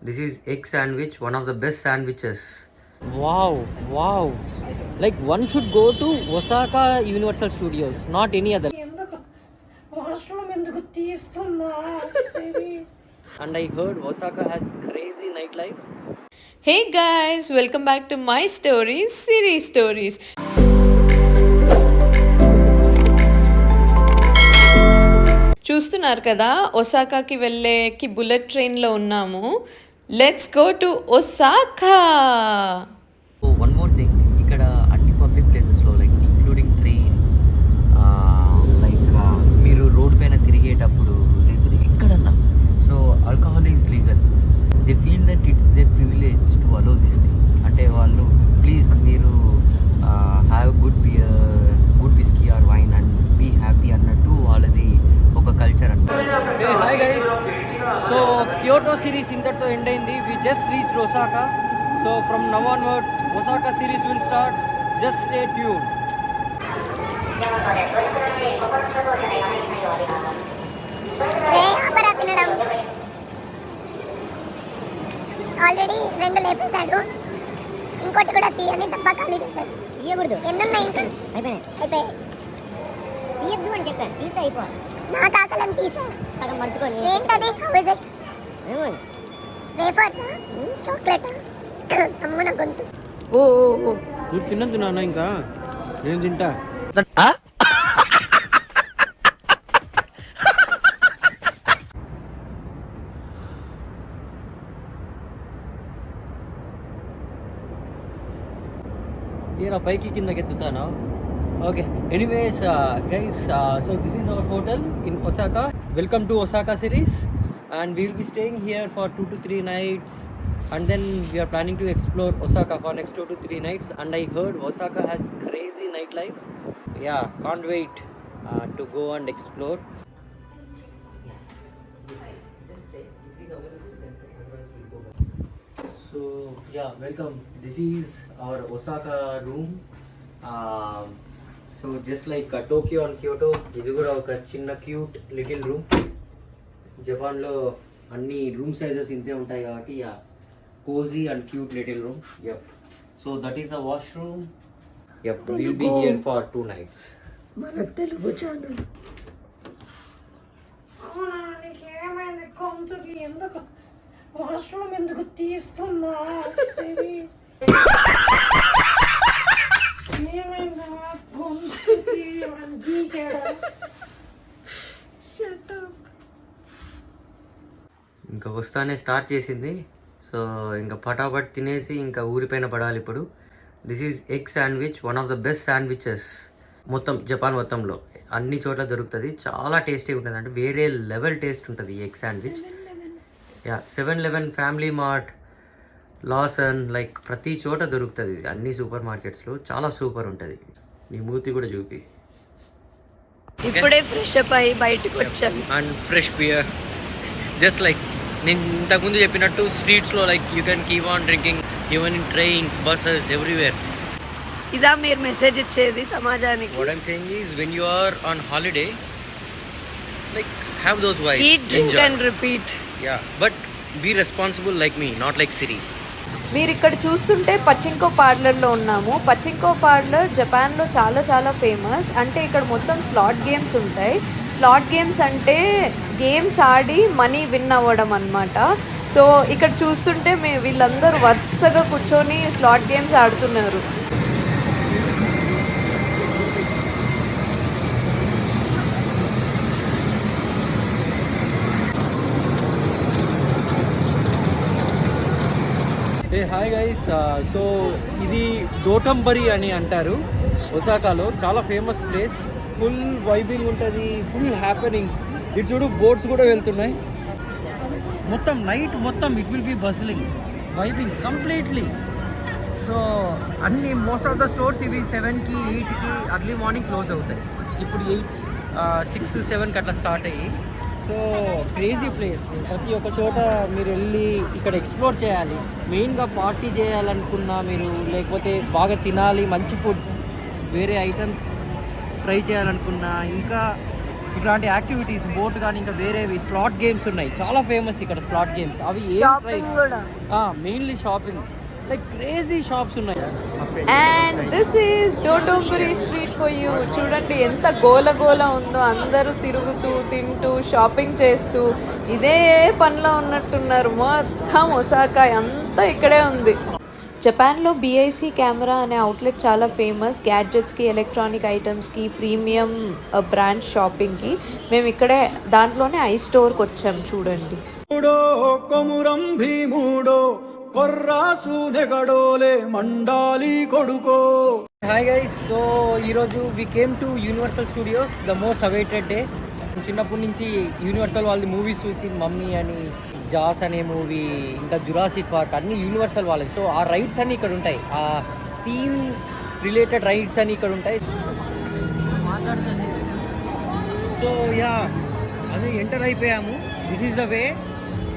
This is egg sandwich, one of the best sandwiches. Wow. Like one should go to Osaka Universal Studios, not any other. And I heard Osaka has crazy nightlife. Hey guys, welcome back to my stories, series stories. చూస్తున్నారు కదా, ఒసాకాకి వెళ్ళేకి bullet ట్రైన్లో ఉన్నాము. Let's go to Osaka. One more thing, ఇక్కడ అన్ని public ప్లేసెస్లో like including train, like మీరు road పైన తిరిగేటప్పుడు లేకపోతే ఎక్కడన్నా, so alcohol is legal. They feel that it's they privilege to allow this thing. అంటే వాళ్ళు ప్లీజ్ మీరు have good beer, good whisky or wine and be happy అన్నట్టు వాళ్ళది ఒక కల్చర్ అన్నమాట. Hi guys, so Kyoto series ఇంతటితో end అయింది. We just reach Osaka. So from now onwards Osaka series will start. Just stay tune. Already 2 లేపేశాడు, ఇంకోటి కూడా తీయని డబ్బా ఖాళీ చేశాడు. తీయకూడదు, ఎన్నున్నాయి ఇంకా అయిపోయాయి. తీయద్దు అని చెప్పాను, తీసే అయిపో. నా కాకలని తీసా సగం మర్చుకొని. ఏంటది? వేఫర్స్, చాక్లెట్, అమ్మున గొంతు. ఓ నువ్వు తినద్దు నాన్న, ఇంకా నేను తింటా. ఏరా పైకి కిందకి ఎత్తుతానా? Okay, anyways guys, so this is our hotel in Osaka. Welcome to Osaka series, and we will be staying here for 2 to 3 nights, and then we are planning to explore Osaka for next 2 to 3 nights. And I heard Osaka has crazy nightlife. Yeah, can't wait to go and explore. So yeah, welcome. This is our Osaka room. So just like Tokyo and Kyoto, ఇది కూడా ఒక చిన్న cute little room. జపాన్లో అన్ని room sizes ఇంతే ఉంటాయి కాబట్టి cosy and cute little room. Yup, so that is the washroom. Yup, will be here for 2 nights. మన తెలుగు ఛానల్. ఏమైంది కొంతకి? ఎందుకు వాష్రూమ్ ఎందుకు తీస్తున్నా? ఇంకా వస్తానే స్టార్ట్ చేసింది. సో ఇంకా పటాపట్ తినేసి ఇంకా ఊరిపైన పడాలి ఇప్పుడు. This is egg sandwich, one of the best sandwiches మొత్తం జపాన్ మొత్తంలో అన్ని చోట్ల దొరుకుతుంది. చాలా టేస్టీగా ఉంటుంది, అంటే వేరే లెవెల్ టేస్ట్ ఉంటుంది ఈ egg sandwich. 7-Eleven, family mart, Lawson, like ప్రతి చోట దొరుకుతుంది అన్ని సూపర్ మార్కెట్స్లో. చాలా సూపర్ ఉంటుంది. నీ మూతి కూడా చూపి. ఇప్పుడే ఫ్రెష్ అప్ అయ్యి బయటకు వచ్చాం. And fresh beer, just like నేను ఇంతకుముందు చెప్పినట్టు స్ట్రీట్స్లో like you can keep on drinking even in trains, buses, everywhere. ఇదా మీరు మెసేజ్ ఇచ్చేది సమాజానికి? What I'm saying is when you are on holiday, like have those vibes, eat, drink and repeat. Yeah, but be responsible like me, not like Siri. మీరు ఇక్కడ చూస్తుంటే పచింకో పార్లర్లో ఉన్నాము. పచింకో parlour జపాన్లో చాలా చాలా ఫేమస్. అంటే ఇక్కడ మొత్తం స్లాట్ గేమ్స్ ఉంటాయి. స్లాట్ గేమ్స్ అంటే గేమ్స్ ఆడి మనీ విన్ అవ్వడం అన్నమాట. సో ఇక్కడ చూస్తుంటే వీళ్ళందరూ వరుసగా కూర్చొని స్లాట్ గేమ్స్ ఆడుతున్నారు. హాయ్ గైస్, సో ఇది దోటంబరి అని అంటారు. ఒసాకాలో చాలా ఫేమస్ ప్లేస్. ఫుల్ వైబింగ్ ఉంటుంది, ఫుల్ హ్యాపెనింగ్. ఇటు చూడు బోట్స్ కూడా వెళ్తున్నాయి. మొత్తం నైట్ మొత్తం it will be bustling, vibing completely. So అన్ని మోస్ట్ ఆఫ్ ద స్టోర్స్ ఇవి 7కి 8కి అర్లీ మార్నింగ్ క్లోజ్ అవుతాయి. ఇప్పుడు 6, 7కి అట్లా స్టార్ట్ అయ్యి. So crazy place. ప్రతి ఒక్క చోట మీరు వెళ్ళి ఇక్కడ ఎక్స్ప్లోర్ చేయాలి. మెయిన్గా పార్టీ చేయాలనుకున్నా మీరు, లేకపోతే బాగా తినాలి మంచి ఫుడ్, వేరే ఐటమ్స్ ట్రై చేయాలనుకున్నా, ఇంకా ఇట్లాంటి యాక్టివిటీస్ బోట్ కానీ ఇంకా వేరేవి స్లాట్ గేమ్స్ ఉన్నాయి, చాలా ఫేమస్ ఇక్కడ స్లాట్ గేమ్స్. అవి షాపింగ్ కూడా. Mainly shopping, like crazy shops ఉన్నాయి. And this is Dotonbori street for you. చూడండి ఎంత గోల గోల ఉందో, అందరూ తిరుగుతూ తింటూ షాపింగ్ చేస్తూ ఇదే పనిలో ఉన్నట్టున్నారు. మొత్తం ఒసాకా అంతా ఇక్కడే ఉంది. జపాన్లో BIC కెమెరా అనే అవుట్లెట్ చాలా ఫేమస్. గ్యాడ్జెట్స్కి, ఎలక్ట్రానిక్ ఐటమ్స్కి, ప్రీమియం బ్రాండ్ షాపింగ్కి. మేము ఇక్కడే దాంట్లోనే ఐ స్టోర్కి వచ్చాం. చూడండి. కొమురం భీముడో కొర్రాసు నెగడోలే మండాలి కొడుకో. హాయ్ గైస్, సో ఈరోజు we came to Universal Studios, the most awaited day. చిన్నప్పటి నుంచి యూనివర్సల్ వాళ్ళది మూవీస్ చూసి, మమ్మీ అని, జాస్ అనే మూవీ, ఇంకా జురాసిక్ పార్క్ అన్ని యూనివర్సల్ వాళ్ళవి. సో ఆ రైడ్స్ అన్నీ ఇక్కడ ఉంటాయి, ఆ థీమ్ రిలేటెడ్ రైడ్స్ అన్నీ ఇక్కడ ఉంటాయి. సో యా, అది ఎంటర్ అయిపోయాము. This is the way.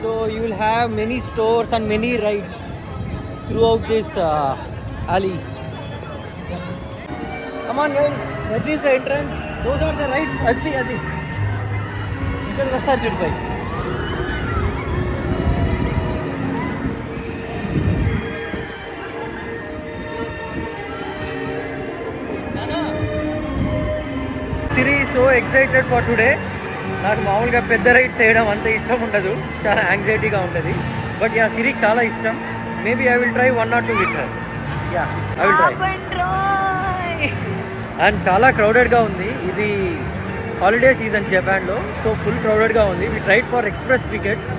So you will have many stores and many rides through out this alley. Come on guys, that is the entrance. Those are the rides. Adi ఇక్కడ వస్తారు చూడు. సిరి so excited for today. నాకు మామూలుగా పెద్ద rides చేయడం అంత ఇష్టం ఉండదు, చాలా యాంగ్జైటీగా ఉంటుంది. బట్ యా, సిరికి చాలా ఇష్టం. Maybe I will try 1 or 2 with her. Yeah, I will try. And చాలా క్రౌడెడ్గా ఉంది. ఇది హాలిడే సీజన్ జపాన్లో, సో ఫుల్ క్రౌడెడ్గా ఉంది. We tried for express tickets,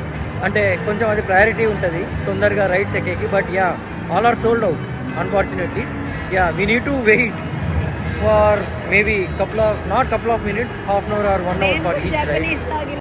అంటే కొంచెం అది ప్రయారిటీ ఉంటుంది తొందరగా రైడ్స్ ఎక్కేకి. But yeah, all are sold out unfortunately. Yeah, we need to wait for maybe couple of minutes, half an hour or 1 hour for each ride.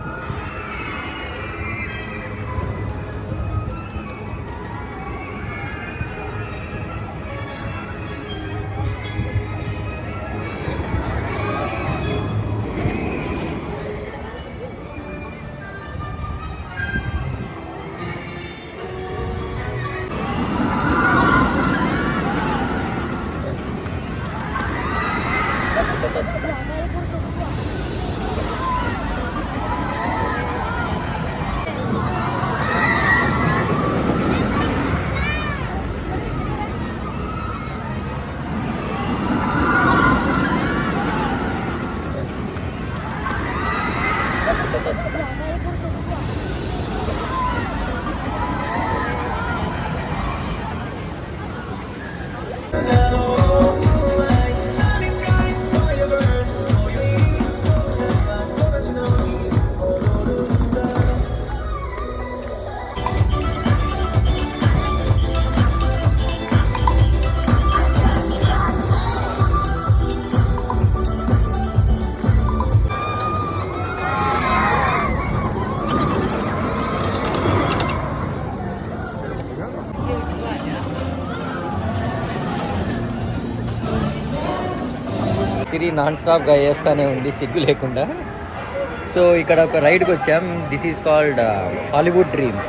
Siri నాన్ స్టాప్గా వేస్తూనే ఉంది సిగ్గు లేకుండా. సో ఇక్కడ ఒక రైడ్కి వచ్చాం. This is called Hollywood dream.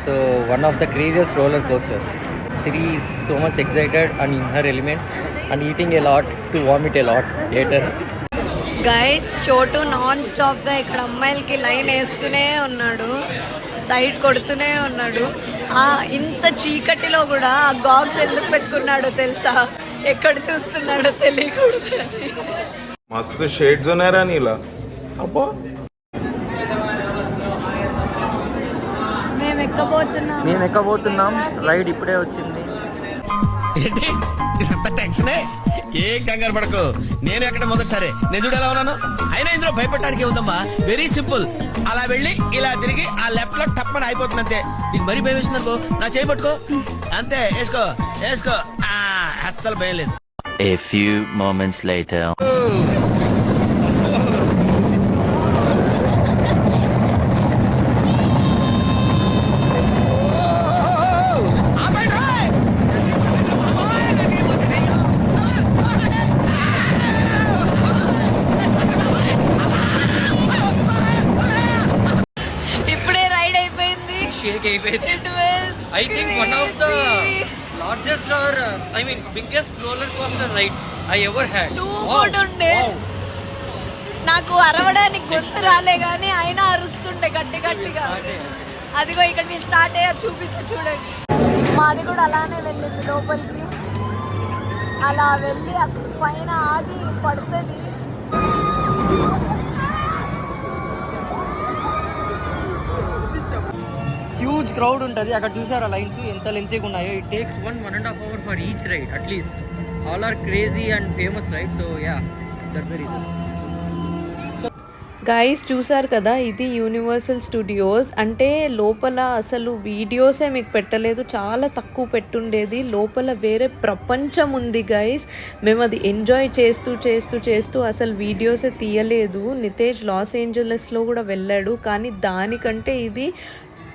So one of the craziest roller coasters. Siri is so much excited and in her elements and eating a lot to vomit a lot later. Guys, చోటు non స్టాప్గా ఇక్కడ అమ్మాయిలకి line వేస్తూనే ఉన్నాడు, side కొడుతూనే ఉన్నాడు. ఇంత చీకటిలో కూడా ఆ గాగ్స్ ఎందుకు పెట్టుకున్నాడో తెలుసా? ఎక్కడ చూస్తున్నాడో తెలియకూడదు. మస్తు షేడ్స్ ఉన్నారా నీలా? అబ్బా, మేము ఎక్కబోతున్నాం. రైడ్ ఇప్పుడే వచ్చింది. ఏంటి ఇదంతా టెన్షనే? ఏం కంగారు పడకు, నేను ఎక్కడ మొదటిసారి నేను చూడు ఎలా ఉన్నాను. అయినా ఇందులో భయపడటానికి ఉందమ్మా, వెరీ సింపుల్. అలా వెళ్ళి ఇలా తిరిగి ఆ లెఫ్ట్ లో టప్పని అయిపోతుంది అంతే. నీకు మరీ భయం వేసింది అనుకో, నా చేయి పట్టుకో అంతే, వేసుకో వేసుకో, అస్సలు భయం లేదు. A few moments later. ఇప్పుడే రైడ్ అయిపోయింది. షేక్ అయిపోయింది. I think one of the largest or biggest roller coaster rides I ever had. Two good unde. నాకు అరవడానికి గొంతు రాలే కానీ అయినా అరుస్తుండే గట్టి గట్టిగా. అదిగో ఇక్కడ మీరు స్టార్ట్ అయ్యారు, చూపిస్తే చూడండి. మాది కూడా అలానే వెళ్ళింది లోపలికి. అలా వెళ్ళి అక్కడ పైన ఆగి పడుతుంది. హ్యూజ్ క్రౌడ్ ఉంటుంది అక్కడ. చూసారా లైన్స్ ఎంత లెంతీగా ఉన్నాయో? It takes 1.5 hours for each ride at least. All are crazy and famous ride. So yeah, that's the reason. Guys చూసారు కదా, ఇది యూనివర్సల్ స్టూడియోస్. అంటే లోపల అసలు వీడియోసే మీకు పెట్టలేదు, చాలా తక్కువ పెట్టుండేది. లోపల వేరే ప్రపంచం ఉంది గైస్. మేము అది ఎంజాయ్ చేస్తూ చేస్తూ చేస్తూ అసలు వీడియోసే తీయలేదు. నితేష్ లాస్ ఏంజలస్లో కూడా వెళ్ళాడు, కానీ దానికంటే ఇది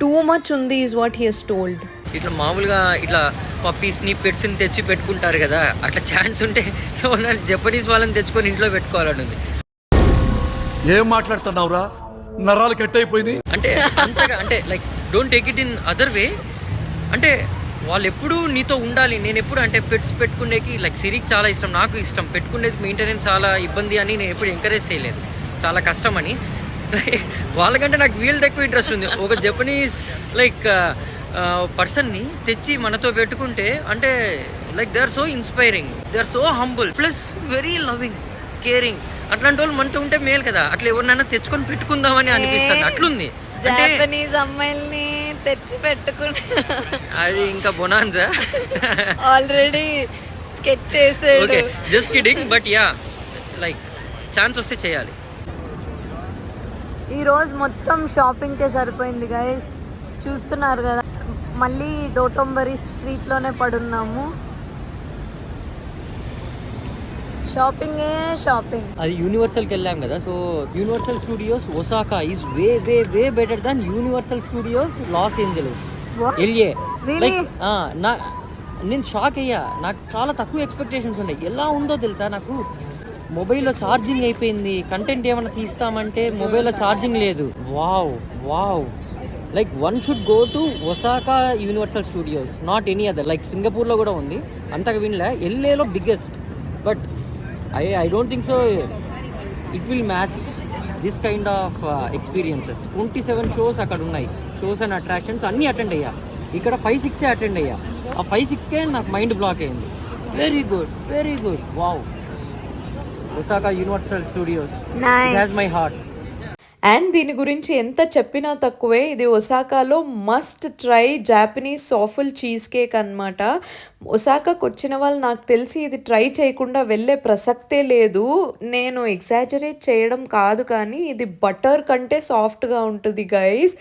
టూ మచ్ ఉంది is what he has told. ఇట్లా మామూలుగా ఇట్లా పప్పీస్ని పెట్స్ని తెచ్చి పెట్టుకుంటారు కదా, అట్లా ఛాన్స్ ఉంటే ఎవరైనా జపనీస్ వాళ్ళని తెచ్చుకొని ఇంట్లో పెట్టుకోవాలని ఉంది. ఏం మాట్లాడుతున్నావురా, నరాలు కట్ అయిపోయినాయి. అంటే అంతగా అంటే like don't take it in other way. అంటే వాళ్ళు ఎప్పుడూ నీతో ఉండాలి. నేను ఎప్పుడు అంటే పెట్స్ పెట్టుకునేకి లైక్ సిరికి చాలా ఇష్టం, నాకు ఇష్టం. పెట్టుకునేది మెయింటెనెన్స్ చాలా ఇబ్బంది అని నేను ఎప్పుడు ఎంకరేజ్ చేయలేదు, చాలా కష్టం అని. వాళ్ళకంటే నాకు వీళ్ళది ఎక్కువ ఇంట్రెస్ట్ ఉంది. ఒక జపనీస్ లైక్ పర్సన్ని తెచ్చి మనతో పెట్టుకుంటే అంటే like they are so inspiring, they are so humble plus very loving, caring. అట్లాంటి వాళ్ళు మనతో ఉంటే మేలు కదా. అట్లా ఎవరినైనా తెచ్చుకొని పెట్టుకుందామని అనిపిస్తుంది. అట్లుంది జపనీస్ అమ్మాయిల్ని తెచ్చి పెట్టుకుని అది ఇంకా బొనాన్సా ఆల్రెడీ స్కెచ్ చేసాడు. Okay, just kidding, but yeah like chance వస్తే చేయాలి. ఈరోజు మొత్తం షాపింగ్కే సరిపోయింది గైస్, చూస్తున్నారు కదా. మళ్ళీ డోటోంబరి స్ట్రీట్లోనే పడున్నాము. షాపింగే షాపింగ్. అది యూనివర్సల్కి వెళ్ళాం కదా. So Universal Studios Osaka is way way way better than Universal Studios Los Angeles LA. Like నేను షాక్ అయ్యా. నాకు చాలా తక్కువ ఎక్స్పెక్టేషన్స్ ఉన్నాయి. ఎలా ఉందో తెలుసా, నాకు మొబైల్లో ఛార్జింగ్ అయిపోయింది. కంటెంట్ ఏమైనా తీస్తామంటే మొబైల్లో ఛార్జింగ్ లేదు. Wow wow, like one should go to Osaka Universal Studios, not any other. Like సింగపూర్లో కూడా ఉంది, అంతగా వినలే. ఎల్ఏలో biggest, but I don't think so it will match this kind of experiences. 27 shows అక్కడ ఉన్నాయి. షోస్ అండ్ అట్రాక్షన్స్ అన్నీ attend అయ్యా. ఇక్కడ 5-6 అటెండ్ అయ్యా. ఆ 5-6కే నాకు మైండ్ బ్లాక్ అయింది. Very good, very good, wow. Osaka Universal Studios, it has my heart. And దీని గురించి ఎంత చెప్పినా తక్కువే. ఇది ఒసాకాలో must try Japanese souffle cheesecake అనమాట. ఒసాకాకు వచ్చిన వాళ్ళు నాకు తెలిసి ఇది ట్రై చేయకుండా వెళ్ళే ప్రసక్తే లేదు. నేను ఎగ్జాజరేట్ చేయడం కాదు, కానీ ఇది బటర్ కంటే సాఫ్ట్గా ఉంటుంది గైస్.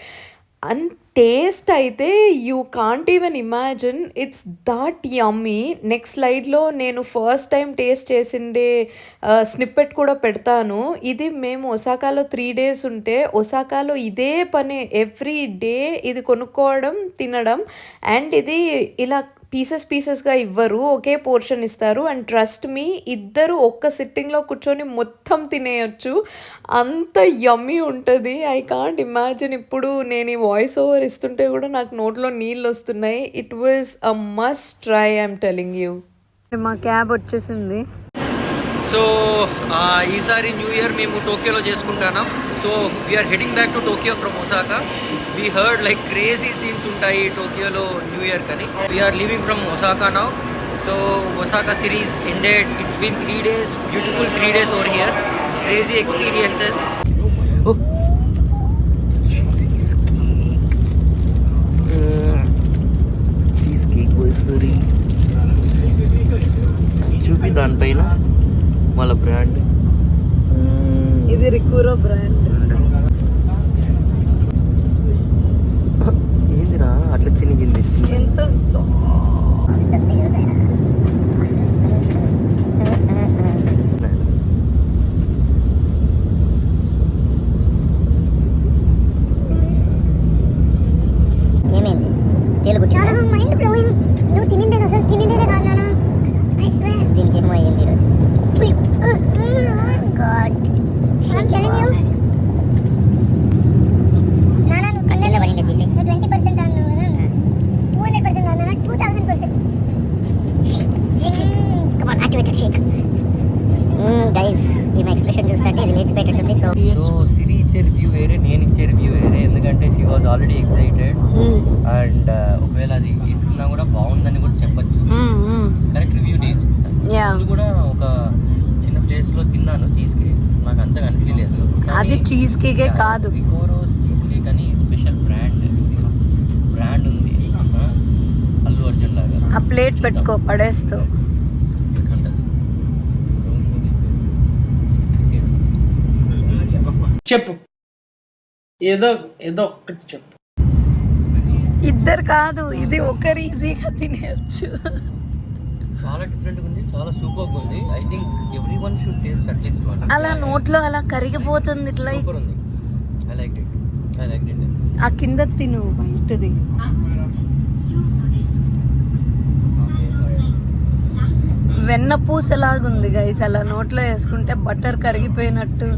అండ్ టేస్ట్ అయితే you can't even imagine, it's that yummy. Next స్లైడ్లో నేను ఫస్ట్ టైం టేస్ట్ చేసిండే స్నిప్పెట్ కూడా పెడతాను. ఇది మేము ఒసాకాలో 3 days ఉంటే ఒసాకాలో ఇదే పనే, ఎవ్రీ డే ఇది కొనుక్కోవడం, తినడం. అండ్ ఇది ఇలా పీసెస్గా ఇవ్వరు, ఒకే పోర్షన్ ఇస్తారు. అండ్ ట్రస్ట్ మీ, ఇద్దరు ఒక్క సిట్టింగ్లో కూర్చొని మొత్తం తినేయచ్చు, అంత యమ్మీ ఉంటుంది. I can't imagine. ఇప్పుడు నేను ఈ వాయిస్ ఓవర్ ఇస్తుంటే కూడా నాకు నోట్లో నీళ్ళు వస్తున్నాయి. It was a must try, I'm telling you. మా క్యాబ్ వచ్చేసింది. సో ఈసారి న్యూ ఇయర్ మేము టోక్యోలో చేసుకుంటున్నాం. So we're heading back to Tokyo from Osaka. We heard like crazy scenes ఉంటాయి టోక్యోలో న్యూ ఇయర్ కని. We're living from Osaka now. So Osaka series ended. It's been 3 days, beautiful 3 days over here. Crazy experiences. Cheesecake చూపి దానిపైన వాళ్ళ brand. ఇది రికూరో brand. ఏందిరా అట్లా చినిగింది? ఎంత ఏమైంది తేలుగుట్టి మైండ్ బ్లోయింగ్. నువ్వు తినిండేది అసలు తినిండేదే కాదు నాన్న. ఐ స్వేర్ దీనికి ఏమో అయ్యింది ఈరోజు. God, I'm telling you. నాన్న నువ్వు కండెల్లో పడింది తీసి 20% అన్నావు కదా, 200% అన్నా. సో సిరి ఇచ్చే రివ్యూ వేరే, నేను ఇచ్చే రివ్యూ వేరే. ఎందుకంటే she was already excited and ఒకవేళ అది ఎట్లున్నా కూడా బాగుందని కూడా చెప్పచ్చు. కరెక్ట్ రివ్యూ నేను చెప్తాను. ఇది కూడా ఒక చిన్న ప్లేస్లో తిన్నాను చీజ్ కేక్, నాకు అంతగా అనిపించలేదు. అది చీజ్ కేకే కాదు, రికోరోస్ చీజ్ కేక్ అని స్పెషల్ బ్రాండ్ ఉంది అల్లు అర్జున్ లాగా. ఆ ప్లేట్ పెట్టుకో, పడేస్తావు. చెప్పు, ఏదో ఒక్కటి చెప్పు. ఇద్దరు కాదు, ఇది ఒకరు ఈజీగా తినేయచ్చు. చాలా డిఫరెంట్ ఉంది, చాలా సూపర్ ఉంది. I think every one should taste at least one. అలా నోట్లో అలా కరిగిపోతుంది ఇట్లా. సూపర్ ఉంది. I like it. ఆ కింద తిను, బయటది. వెన్న పూసలాగుంది గైస్, అలా నోట్లో వేసుకుంటే బటర్ కరిగిపోయినట్టు.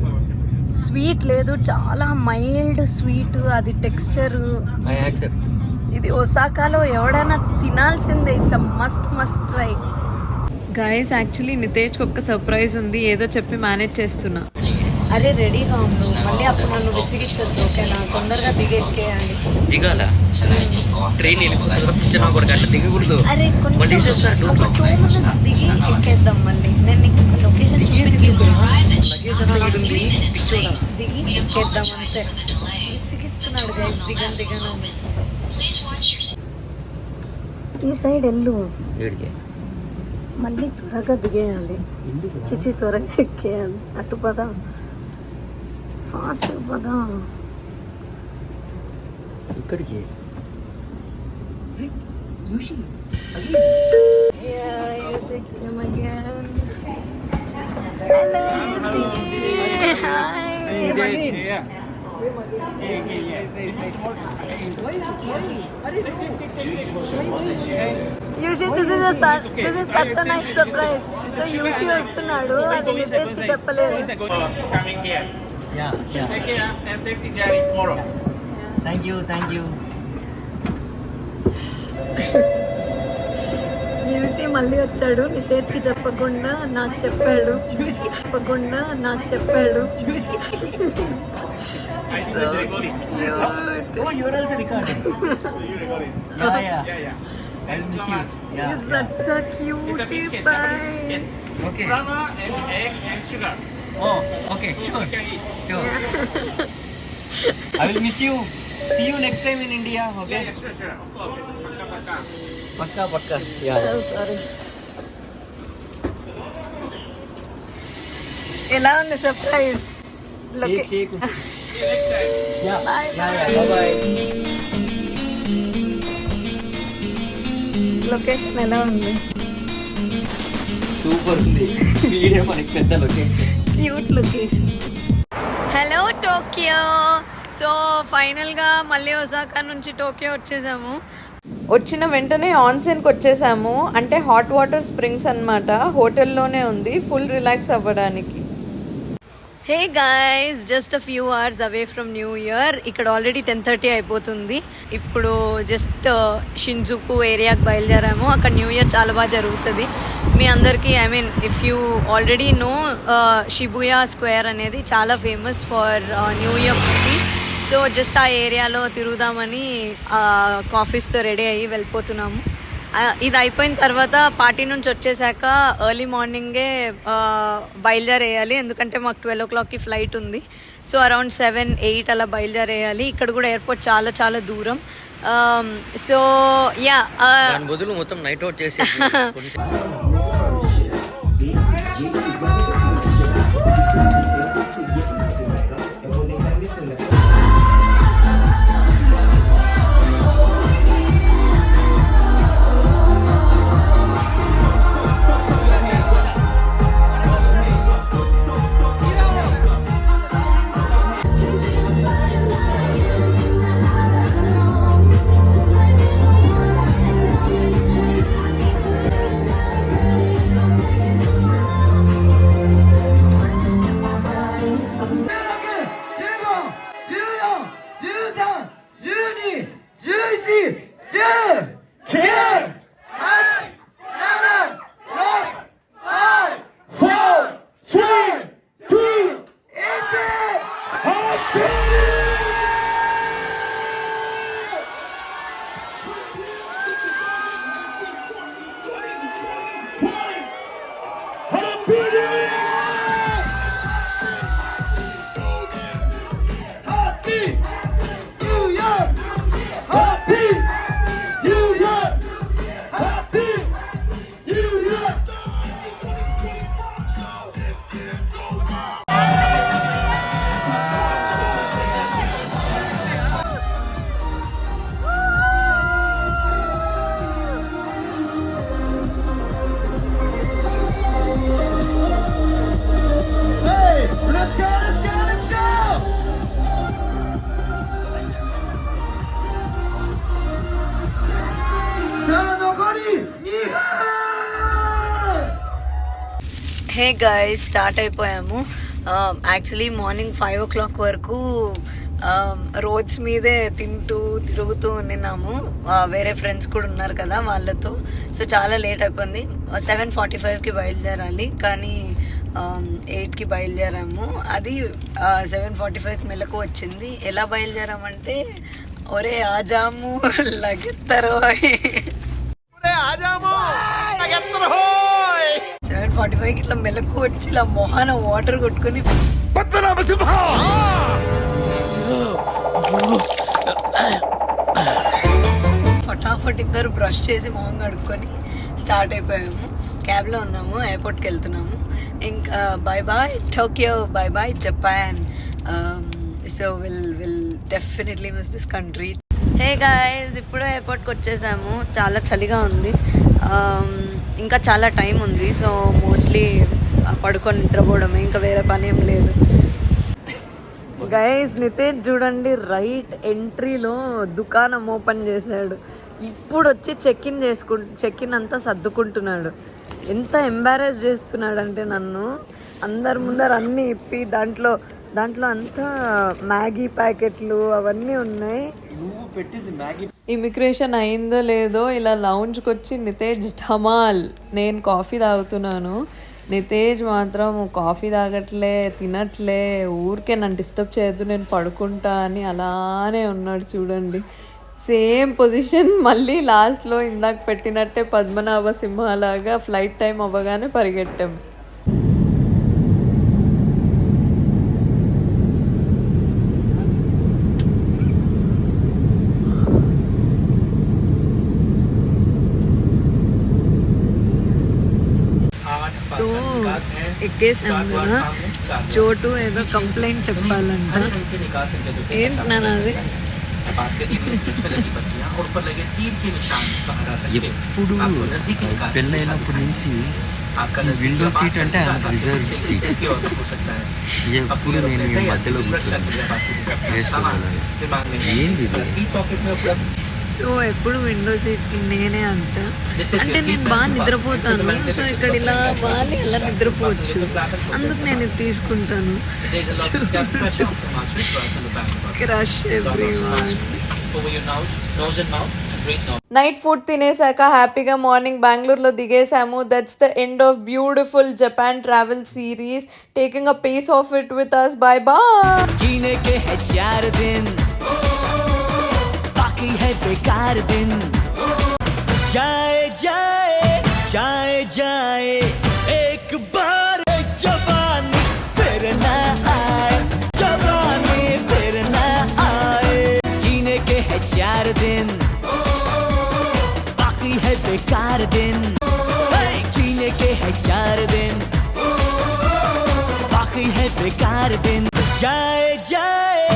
స్వీట్ లేదు, చాలా మైల్డ్ స్వీట్, అది టెక్స్చర్. ఇది ఒసాకాలో ఎవడైనా తినాల్సిందే. It's a must try guys. Actually నితేష్కి ఒక్క సర్ప్రైజ్ ఉంది, ఏదో చెప్పి మేనేజ్ చేస్తున్నా. అరే రెడీగా ఉండు, మళ్ళీ అప్పుడు నన్ను విసిగిచ్చొద్దు, ఓకేనా? తొందరగా దిగెక్కేయాలి. దిగాల ట్రైన్ దిగకూడదు. అరే కొంచెం ఒక 2 minutes దిగి ఎక్కేద్దాం మళ్ళీ. నేను నీకు లొకేషన్ దిగి ఎక్కేద్దాం అంతే. విసిగిస్తున్నాడు గైస్, దిగను. ఈ సైడ్ వెళ్ళు, మళ్ళీ త్వరగా దిగేయాలి. చిచి త్వరగా ఎక్కేయాలి. అటు పద, ఫాస్ట్ పద. ఇక్కడికి వస్తున్నాడు, అది నితేష్కి చెప్పలేదు. Thank you. యూషి మళ్ళీ వచ్చాడు, నితేష్కి చెప్పకుండా నాకు చెప్పాడు. Such a cutie pie. Okay. Banana and eggs and sugar. Oh, okay. Sure. I will miss you. See you next time in India. Okay. Yeah, sure. Of course. Pakka. Yeah. Oh, sorry. ఎలా ఉంది surprise? Shake. Yeah. Bye. Location ఎలా ఉంది? Super ఉంది. Video మనకి పెద్ద location, cute location. Hello Tokyo. So ఫైనల్గా మళ్ళీ Osaka నుంచి టోక్యో వచ్చేసాము. వచ్చిన వెంటనే ఆన్సెన్కి వచ్చేసాము, అంటే హాట్ వాటర్ స్ప్రింగ్స్ అన్నమాట. హోటల్లోనే ఉంది, ఫుల్ రిలాక్స్ అవ్వడానికి. Hey guys, just a few hours away from new year. ఇక్కడ ఆల్రెడీ 10:30 అయిపోతుంది. ఇప్పుడు జస్ట్ షింజుకు ఏరియాకి బయలుదేరాము. అక్కడ న్యూ ఇయర్ చాలా బాగా జరుగుతుంది. మీ అందరికీ if you already know, Shibuya square అనేది చాలా famous for new year parties. So just ఆ ఏరియాలో తిరుగుదామని కాఫీస్తో రెడీ అయ్యి వెళ్ళిపోతున్నాము. ఇది అయిపోయిన తర్వాత పార్టీ నుంచి వచ్చేసాక ఎర్లీ మార్నింగే బయలుదేరేయాలి, ఎందుకంటే మాకు 12 o'clockకి ఫ్లైట్ ఉంది. సో అరౌండ్ 7-8 అలా బయలుదేరేయాలి. ఇక్కడ కూడా ఎయిర్పోర్ట్ చాలా చాలా దూరం. సో యా, బదులు మొత్తం నైట్ అవుట్ చేసి హే గైస్, స్టార్ట్ అయిపోయాము. యాక్చువల్లీ మార్నింగ్ 5 o'clock వరకు రోడ్స్ మీదే తిరుగుతూ ఉన్నాము. వేరే ఫ్రెండ్స్ కూడా ఉన్నారు కదా వాళ్ళతో. సో చాలా లేట్ అయిపోయింది. 7:45కి బయలుదేరాలి, కానీ 8కి బయలుదేరాము. అది 7:45కి మెలకు వచ్చింది. ఎలా బయలుదేరామంటే, ఒరే ఆజాము లగెత్తరో 7:45కి ఇట్లా మెలకు వచ్చి ఇలా మొహాన వాటర్ కొట్టుకుని ఫటాఫట్ ఇద్దరు బ్రష్ చేసి మొహం కడుక్కొని స్టార్ట్ అయిపోయాము. క్యాబ్లో ఉన్నాము, ఎయిర్పోర్ట్కి వెళ్తున్నాము. ఇంకా bye bye Tokyo, bye bye Japan. So will definitely miss this country. Hey guys, ఇప్పుడు ఎయిర్పోర్ట్కి వచ్చేసాము. చాలా చలిగా ఉంది, ఇంకా చాలా టైం ఉంది. సో మోస్ట్లీ పడుకొని నిద్రపోవడమే, ఇంకా వేరే పని ఏం లేదు. గైస్, నితేష్ చూడండి, రైట్ ఎంట్రీలో దుకాణం ఓపెన్ చేశాడు. ఇప్పుడు వచ్చి చెక్ ఇన్ అంతా సర్దుకుంటున్నాడు. ఎంత ఎంబారెస్ చేస్తున్నాడు అంటే నన్ను, అందరి ముందర అన్నీ ఇప్పి దాంట్లో అంతా మ్యాగీ ప్యాకెట్లు అవన్నీ ఉన్నాయి. ఇమిగ్రేషన్ అయిందో లేదో ఇలా లౌంజ్కి వచ్చి నితేష్ ధమాల్, నేను కాఫీ తాగుతున్నాను, నితేష్ మాత్రం కాఫీ తాగట్లే, తినట్లే, ఊరికే నన్ను డిస్టర్బ్ చేయొద్దు, నేను పడుకుంటా అని అలానే ఉన్నాడు. చూడండి, సేమ్ పొజిషన్. మళ్ళీ లాస్ట్లో ఇందాక పెట్టినట్టే పద్మనాభ సింహలాగా ఫ్లైట్ టైం అవ్వగానే పరిగెట్టాం. సో ఎక్కేసాం కదా, చోటు ఏదో కంప్లైంట్ చెప్పాలంట. ఏంటి నాన్న అది? ఎప్పుడు పెళ్ళైనప్పటి నుంచి విండో సీట్ అంటే రిజర్వ్ సీట్. ఎప్పుడు నేను ఈ మధ్యలో కూర్చోను. ఏంది సో ఎప్పుడు విండో సీట్ నేనే అంటే నేను బాగా నిద్రపోతాను. సో ఇక్కడ ఇలా బాగా అలా నిద్రపోవచ్చు, అందుకు నేను ఇది తీసుకుంటాను. Crush everyone. నైట్ ఫుడ్ తినేసాక హ్యాపీగా మార్నింగ్ బెంగళూరులో దిగేసాము. That's the end of beautiful Japan travel series. Taking a piece of it with us. Bye bye. जीने के है 4 दिन, बाकी है बेकार दिन. जाए जाए जाए जाए एक बार, जवानी फिर ना आए, जवानी फिर ना आए. जीने के है 4 दिन, बाकी है बेकार दिन. जीने के है 4 दिन, बाकी है बेकार दिन. जाए जाए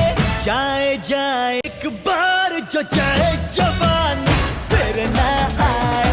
जाए जाए एक बार, जो जाए जवानी फिर ना आए.